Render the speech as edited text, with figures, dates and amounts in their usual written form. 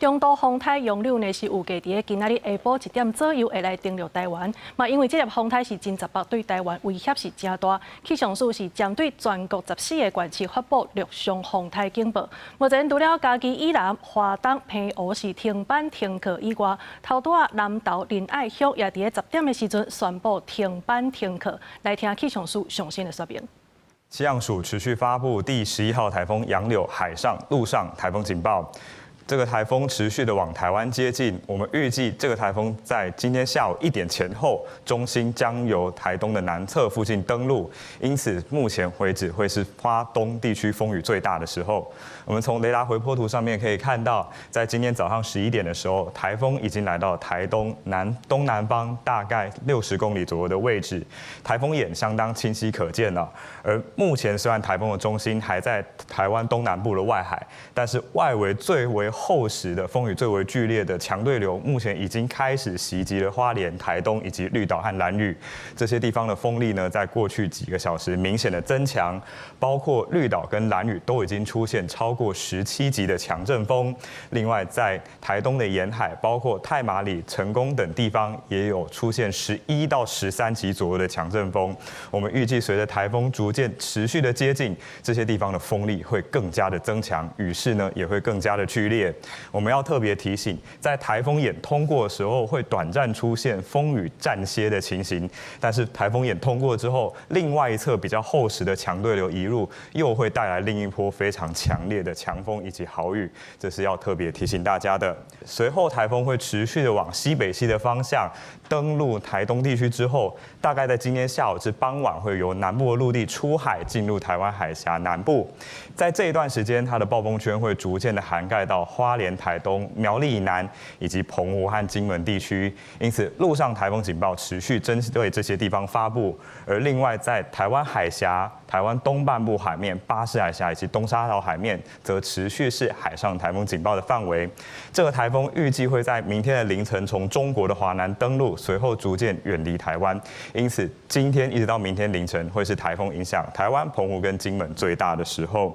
中度风台用流呢是预计伫今仔日下晡1点左右会来登陆台湾。嘛，因为这粒风台是真10%，对台湾威胁是真大。气象署是针对全国14个县市发布陆上风台警报。目前除了嘉义以南、花东、平湖是停班停课以外，头拄仔南投仁爱乡也伫10点的时阵宣布停班停课。来听气象署详细的说明。气象署持续发布第11号台风杨柳海上、陆上台风警报。这个台风持续的往台湾接近，我们预计这个台风在今天下午1点前后，中心将由台东的南侧附近登陆，因此目前为止会是花东地区风雨最大的时候。我们从雷达回波图上面可以看到，在今天早上11点的时候，台风已经来到台东东南方大概60公里左右的位置，台风眼相当清晰可见了。而目前虽然台风的中心还在台湾东南部的外海，但是外围最为厚实的风雨最为剧烈的强对流，目前已经开始袭击了花莲、台东以及绿岛和兰屿这些地方的风力呢，在过去几个小时明显的增强，包括绿岛跟兰屿都已经出现超过17级的强阵风。另外，在台东的沿海，包括太麻里、成功等地方，也有出现11到13级左右的强阵风。我们预计随着台风逐渐持续的接近，这些地方的风力会更加的增强，雨势呢也会更加的剧烈。我们要特别提醒，在台风眼通过的时候，会短暂出现风雨暂歇的情形，但是台风眼通过之后，另外一侧比较厚实的强对流移入，又会带来另一波非常强烈的强风以及豪雨，这是要特别提醒大家的。随后台风会持续的往西北西的方向登陆台东地区之后，大概在今天下午至傍晚会由南部的陆地出海进入台湾海峡南部，在这一段时间，它的暴风圈会逐渐的涵盖到花莲、台东、苗栗以南以及澎湖和金门地区，因此陆上台风警报持续针对这些地方发布。而另外在台湾海峡、台湾东半部海面、巴士海峡以及东沙岛海面，则持续是海上台风警报的范围。这个台风预计会在明天的凌晨从中国的华南登陆，随后逐渐远离台湾。因此，今天一直到明天凌晨会是台风影响台湾、澎湖跟金门最大的时候。